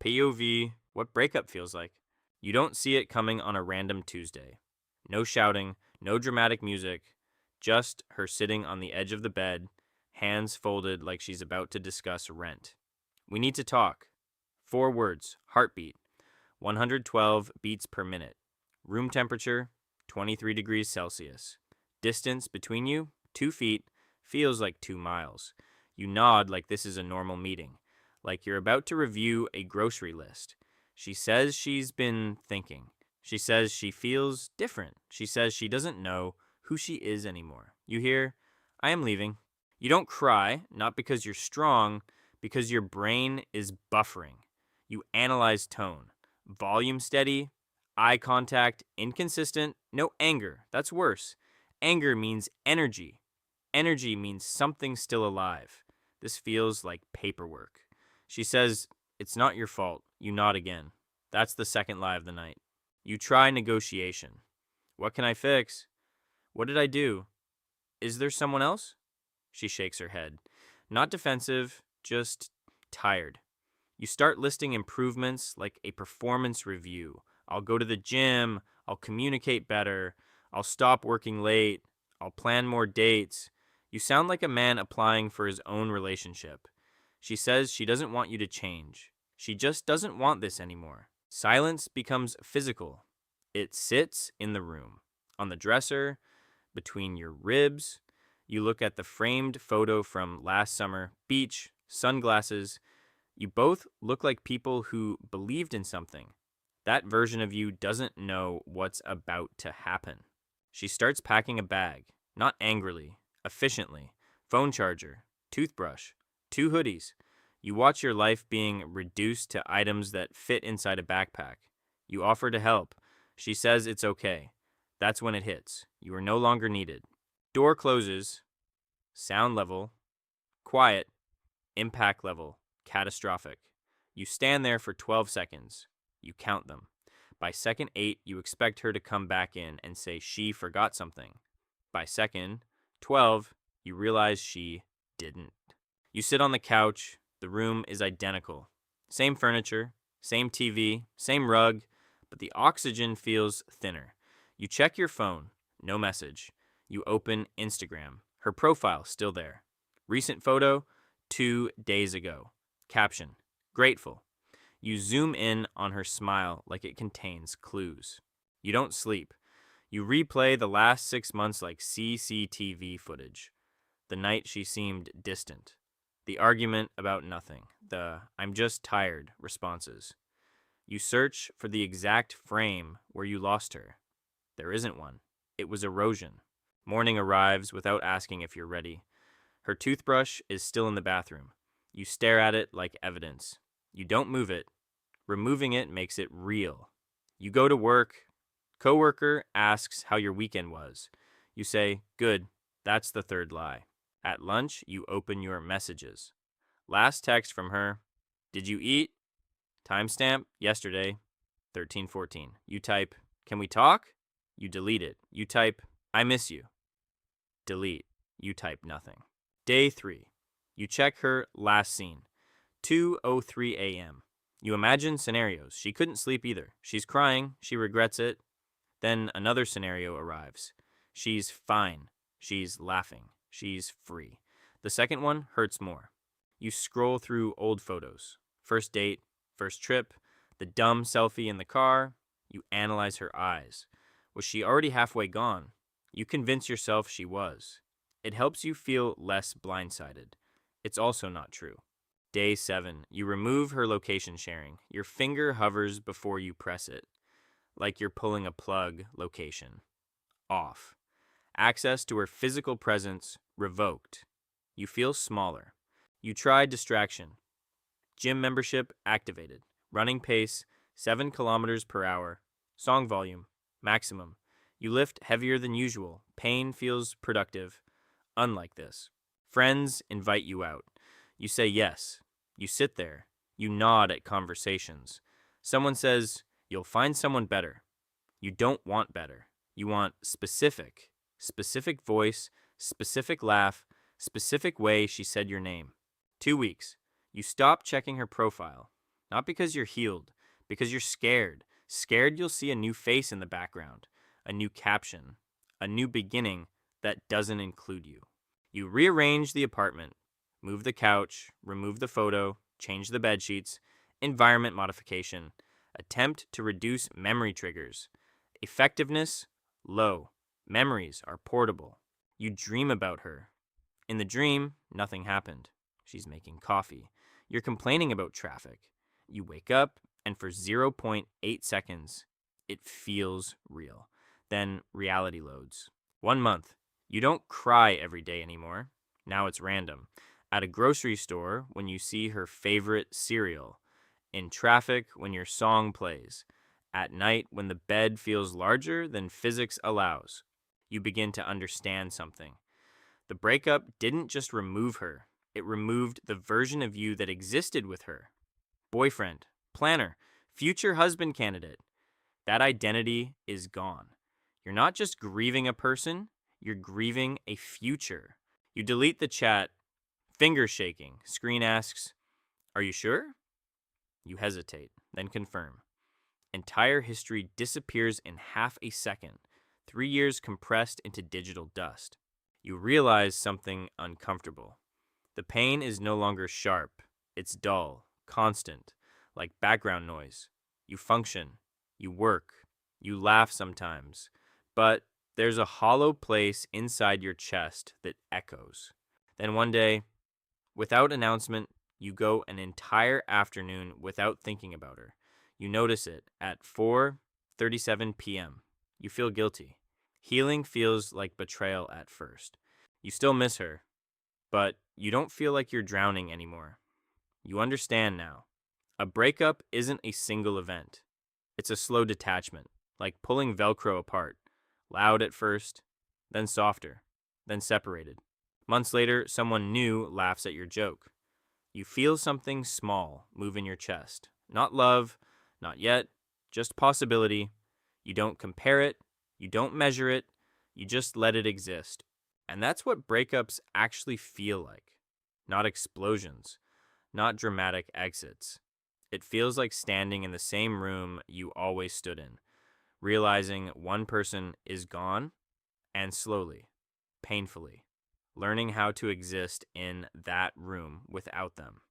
POV, what breakup feels like. You don't see it coming on a random Tuesday. No shouting, no dramatic music, just her sitting on the edge of the bed, hands folded like she's about to discuss rent. We need to talk. 4 words, heartbeat, 112 beats per minute. Room temperature, 23 degrees Celsius. Distance between you, 2 feet, feels like 2 miles. You nod like this is a normal meeting, like you're about to review a grocery list. She says she's been thinking. She says she feels different. She says she doesn't know who she is anymore. You hear, I am leaving. You don't cry, not because you're strong, because your brain is buffering. You analyze tone. Volume steady, eye contact inconsistent, no anger. That's worse. Anger means energy. Energy means something still alive. This feels like paperwork. She says, it's not your fault. You nod again. That's the second lie of the night. You try negotiation. What can I fix? What did I do? Is there someone else? She shakes her head. Not defensive, just tired. You start listing improvements like a performance review. I'll go to the gym. I'll communicate better. I'll stop working late. I'll plan more dates. You sound like a man applying for his own relationship. She says she doesn't want you to change. She just doesn't want this anymore. Silence becomes physical. It sits in the room, on the dresser, between your ribs. You look at the framed photo from last summer, beach, sunglasses. You both look like people who believed in something. That version of you doesn't know what's about to happen. She starts packing a bag, not angrily, efficiently. Phone charger, toothbrush, 2 hoodies. You watch your life being reduced to items that fit inside a backpack. You offer to help. She says it's okay. That's when it hits. You are no longer needed. Door closes. Sound level. Quiet. Impact level. Catastrophic. You stand there for 12 seconds. You count them. By second 8, you expect her to come back in and say she forgot something. By second 12, you realize she didn't. You sit on the couch. The room is identical. Same furniture, same TV, same rug, but the oxygen feels thinner. You check your phone. No message. You open Instagram. Her profile still there. Recent photo, 2 days ago. Caption, grateful. You zoom in on her smile like it contains clues. You don't sleep. You replay the last 6 months like CCTV footage. The night she seemed distant. The argument about nothing. The I'm just tired responses. You search for the exact frame where you lost her. There isn't one. It was erosion. Morning arrives without asking if you're ready. Her toothbrush is still in the bathroom. You stare at it like evidence. You don't move it. Removing it makes it real. You go to work. Coworker asks how your weekend was. You say, good. That's the third lie. At lunch, you open your messages. Last text from her. Did you eat? Timestamp, yesterday, 13:14. You type, can we talk? You delete it. You type, I miss you. Delete. You type nothing. Day 3. You check her last scene. 2:03 a.m. You imagine scenarios. She couldn't sleep either. She's crying. She regrets it. Then another scenario arrives. She's fine. She's laughing. She's free. The second one hurts more. You scroll through old photos. First date, first trip, the dumb selfie in the car. You analyze her eyes. Was she already halfway gone? You convince yourself she was. It helps you feel less blindsided. It's also not true. Day 7. You remove her location sharing. Your finger hovers before you press it. Like you're pulling a plug. Location. Off. Access to her physical presence revoked. You feel smaller. You try distraction. Gym membership activated. Running pace 7 kilometers per hour. Song volume maximum. You lift heavier than usual. Pain feels productive. Unlike this. Friends invite you out. You say yes. You sit there. You nod at conversations. Someone says, you'll find someone better. You don't want better. You want specific. Specific voice, specific laugh, specific way she said your name. 2 weeks. You stop checking her profile. Not because you're healed, because you're scared. Scared you'll see a new face in the background, a new caption, a new beginning that doesn't include you. You rearrange the apartment, move the couch, remove the photo, change the bed sheets, environment modification, attempt to reduce memory triggers. Effectiveness, low. Memories are portable. You dream about her. In the dream, nothing happened. She's making coffee. You're complaining about traffic. You wake up, and for zero point 0.8 seconds, it feels real. Then reality loads. 1 month. You don't cry every day anymore. Now it's random. At a grocery store, when you see her favorite cereal. In traffic, when your song plays. At night, when the bed feels larger than physics allows. You begin to understand something. The breakup didn't just remove her, it removed the version of you that existed with her. Boyfriend, planner, future husband candidate. That identity is gone. You're not just grieving a person, you're grieving a future. You delete the chat, fingers shaking. Screen asks, "Are you sure?" You hesitate, then confirm. Entire history disappears in half a second. 3 years compressed into digital dust. You realize something uncomfortable. The pain is no longer sharp. It's dull, constant, like background noise. You function, you work, you laugh sometimes, but there's a hollow place inside your chest that echoes. Then one day, without announcement, you go an entire afternoon without thinking about her. You notice it at 4:37 p.m. You feel guilty. Healing feels like betrayal at first. You still miss her, but you don't feel like you're drowning anymore. You understand now. A breakup isn't a single event. It's a slow detachment, like pulling Velcro apart. Loud at first, then softer, then separated. Months later, someone new laughs at your joke. You feel something small move in your chest. Not love, not yet, just possibility. You don't compare it, you don't measure it, you just let it exist. And that's what breakups actually feel like. Not explosions, not dramatic exits. It feels like standing in the same room you always stood in, realizing one person is gone, and slowly, painfully, learning how to exist in that room without them.